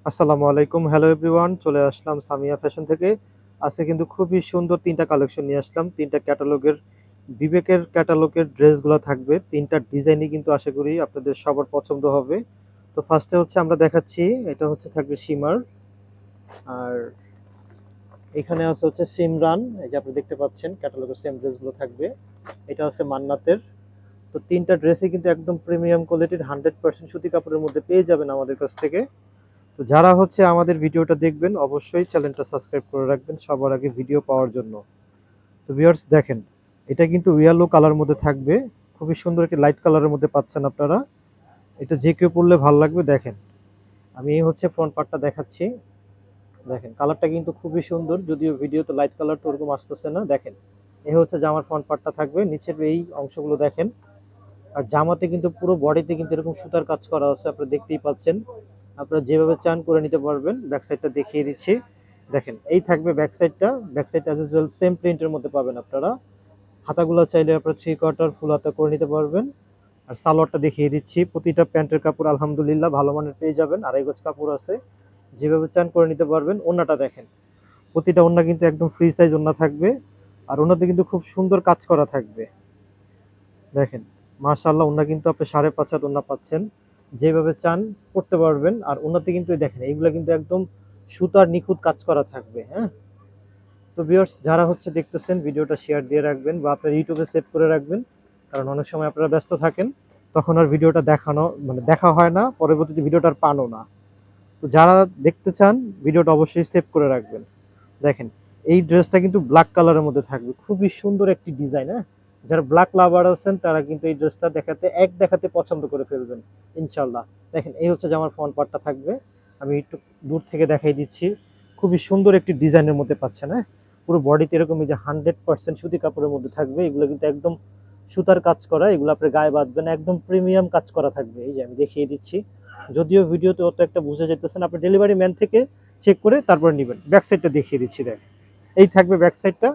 আসসালামু আলাইকুম। Hello everyone. চলে আসলাম সামিয়া ফ্যাশন থেকে। আজকে কিন্তু খুবই সুন্দর ৩ টা কালেকশন নিয়ে আসলাম। ৩ টা ক্যাটালগের বিবেকের ক্যাটালগের ড্রেসগুলা থাকবে। ৩ টা ডিজাইনই কিন্তু আশা করি আপনাদের সবার পছন্দ হবে। তো ফার্স্টে হচ্ছে আমরা দেখাচ্ছি, এটা হচ্ছে থাকবে শিমার। আর এখানে আছে হচ্ছে সিমরান। এই যে আপনি দেখতে পাচ্ছেন ক্যাটালগের সেম ড্রেসগুলো থাকবে। এটা হচ্ছে মান্নাতের। তো ৩ টা ড্রেসই কিন্তু একদম প্রিমিয়াম কোয়ালিটির 100% সুতি কাপড়ের মধ্যে পেয়ে যাবেন আমাদের কাছ থেকে। তো যারা হচ্ছে আমাদের ভিডিওটা দেখবেন অবশ্যই চ্যানেলটা সাবস্ক্রাইব করে রাখবেন সবার আগে ভিডিও পাওয়ার জন্য। তো ভিউয়ার্স দেখেন, এটা কিন্তু ইয়েলো কালার মধ্যে থাকবে। খুবই সুন্দর একটি লাইট কালারের মধ্যে পাচ্ছেন আপনারা। এটা যে কেউ পরলে ভালো লাগবে। দেখেন, আমি হচ্ছে ফ্রন্ট পার্টটা দেখাচ্ছি। দেখেন কালারটা কিন্তু খুবই সুন্দর, যদিও ভিডিওতে লাইট কালারটা ওরকম আসতেছে না। দেখেন, এই হচ্ছে জামার ফ্রন্ট পার্টটা থাকবে। নিচের এই অংশগুলো দেখেন। আর জামাতে কিন্তু পুরো বডিতে কিন্তু এরকম সুতার কাজ করা আছে, আপনারা দেখতেই পাচ্ছেন। আপনারা যেভাবে চান করে নিতে পারবেন। ব্যাক সাইডটা দেখিয়ে দিচ্ছি। দেখেন, এই থাকবে ব্যাক সাইডটা। Back side as usual same প্রিন্টের মধ্যে পাবেন আপনারা। হাতাগুলো চাইলে আপনারা 3/4 ফুল হাতা করে নিতে পারবেন। আর সালোয়ারটা দেখিয়ে দিচ্ছি। প্রতিটা প্যান্টের কাপড় আলহামদুলিল্লাহ ভালো মানের পেয়ে যাবেন। আড়াই গজ কাপড় আছে, যেভাবে চান করে নিতে পারবেন। ওড়নাটা দেখেন, প্রতিটা ওড়না কিন্তু একদম ফ্রি সাইজ ওড়না থাকবে। আর ওড়নাতে কিন্তু খুব সুন্দর কাজ করা থাকবে। দেখেন, মাশাআল্লাহ, ওড়না কিন্তু আপনি 5.5 হাত ওড়না পাচ্ছেন। যেভাবে চান পড়তে পারবেন। আর ওড়নাতে কিন্তু দেখেন এইগুলা কিন্তু একদম সুতার নিখুঁত কাজ করা থাকবে, হ্যাঁ? তো ভিউয়ার্স যারা হচ্ছে দেখতেছেন ভিডিওটা শেয়ার দিয়ে রাখবেন বা আপনার ইউটিউবে সেভ করে রাখবেন। কারণ অনেক সময় আপনারা ব্যস্ত থাকেন, তখন আর ভিডিওটা দেখানো মানে দেখা হয় না, পরবর্তীতে ভিডিওটা আর পানও না। তো যারা দেখতে চান ভিডিওটা অবশ্যই সেভ করে রাখবেন। দেখেন, এই ড্রেসটা কিন্তু ব্ল্যাক কালারের মধ্যে থাকবে। খুবই সুন্দর একটি ডিজাইন, হ্যাঁ? যারা ব্ল্যাক লাভার আছেন তারা কিন্তু এই ড্রেসটা দেখাতে পছন্দ করে ফেলবেন ইনশাল্লাহ। দেখেন, এই হচ্ছে যে আমার ফ্রন্ট পার্টটা থাকবে। আমি একটু দূর থেকে দেখাই দিচ্ছি। খুবই সুন্দর একটি ডিজাইনের মধ্যে পাচ্ছেন, হ্যাঁ? পুরো বডিতে এরকম এই যে 100% সুতি কাপড়ের মধ্যে থাকবে। এগুলো কিন্তু একদম সুতার কাজ করা। এগুলো আপনি গায়ে বাঁধবেন, একদম প্রিমিয়াম কাজ করা থাকবে। এই যে আমি দেখিয়ে দিচ্ছি। যদিও ভিডিওতে অত একটা বুঝে যেতেছেন, আপনি ডেলিভারি ম্যান থেকে চেক করে তারপরে নেবেন। ব্যাক সাইডটা দেখিয়ে দিচ্ছি। দেখ, এই থাকবে ব্যাক সাইডটা।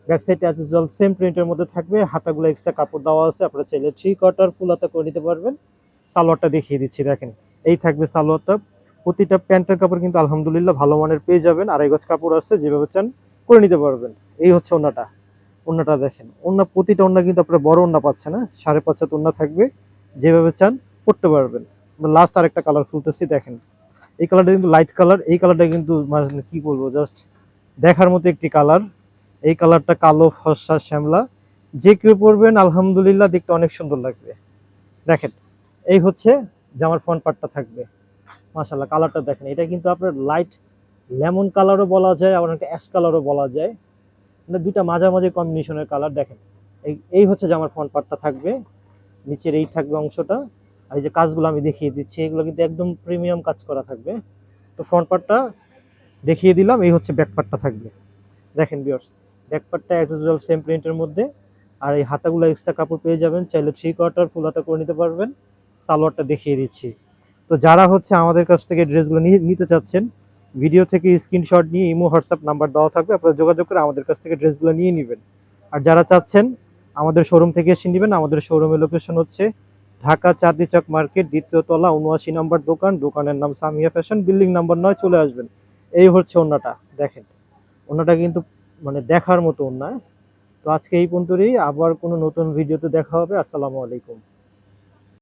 ব্যাক সাইডটা অ্যাজ ইউজুয়াল সেম প্রিন্টের মধ্যে থাকবে। হাতাগুলো এক্সট্রা কাপড় দেওয়া আছে, আপনারা চাইলে 3/4 ফুল হাতা করে নিতে পারবেন। সালোয়ারটা দেখিয়ে দিচ্ছি। দেখেন, এই থাকবে সালোয়ারটা। প্রতিটা প্যান্টের কাপড় কিন্তু আলহামদুলিল্লাহ ভালো মানের পেয়ে যাবেন। আড়াই গজ কাপড় আছে, যেভাবে চান করে নিতে পারবেন। এই হচ্ছে ওন্নাটা। ওন্নাটা দেখেন, ওন্না প্রতিটা ওন্না কিন্তু আপনারা বড় ওন্না পাচ্ছেন, না 5.5 হাত ওন্না থাকবে। যেভাবে চান করতে পারবেন। লাস্ট আরেকটা কালার খুলতেছি। দেখেন, এই কালারটা কিন্তু লাইট কালার। এই কালারটা কিন্তু মানে কি বলবো, জাস্ট দেখার মতো একটি কালার। এই কালারটা কালো ফর্সা শ্যামলা, যে কেউ পরবেন আলহামদুলিল্লাহ দেখতে অনেক সুন্দর লাগবে। দেখেন, এই হচ্ছে জামার ফ্রন্ট পার্টটা থাকবে। মাশাআল্লাহ, কালারটা দেখেন। এটা কিন্তু আপনার লাইট লেমন কালারও বলা যায়, আবার একটা অ্যাশ কালারও বলা যায়। মানে দুইটা মাঝামাঝি কম্বিনেশনের কালার। দেখেন, এই হচ্ছে জামার ফ্রন্ট পার্টটা থাকবে। নিচের এই থাকবে অংশটা। আর এই যে কাজগুলো আমি দেখিয়ে দিচ্ছি, এগুলো কিন্তু একদম প্রিমিয়াম কাজ করা থাকবে। তো ফ্রন্ট পার্টটা দেখিয়ে দিলাম। এই হচ্ছে ব্যাক পার্টটা থাকবে। দেখেন ভিউয়ার্স, ব্যাক পার্টটা অ্যাজ ইউজুয়াল সেম প্রিন্টের মধ্যে। আর এই হাতাগুলো এক্সট্রা কাপড় পেয়ে যাবেন, চাইলে 3/4 ফুল হাতা করে নিতে পারবেন। সালোয়ারটা দেখিয়ে দিচ্ছি। তো যারা হচ্ছে আমাদের কাছ থেকে ড্রেসগুলো নিতে চাচ্ছেন, ভিডিও থেকে স্ক্রিনশট নিয়ে ইমো হোয়াটসঅ্যাপ নাম্বার দেওয়া থাকবে, আপনারা যোগাযোগ করে আমাদের কাছ থেকে ড্রেসগুলো নিয়ে নেবেন। আর যারা চাচ্ছেন আমাদের শোরুম থেকে এসে নেবেন, আমাদের শোরুমের লোকেশন হচ্ছে ঢাকা চাঁদনী চক মার্কেট, দ্বিতীয় তলা, ৭৯ নম্বর দোকান। দোকানের নাম সামিয়া ফ্যাশন, বিল্ডিং নাম্বার 9, চলে আসবেন। এই হচ্ছে ওন্নাটা। দেখেন, ওন্নাটা কিন্তু মানে দেখার মতো ওন্না। তো আজকে এই পর্যন্তই। আবার কোনো নতুন ভিডিওতে দেখা হবে। আসসালামু আলাইকুম।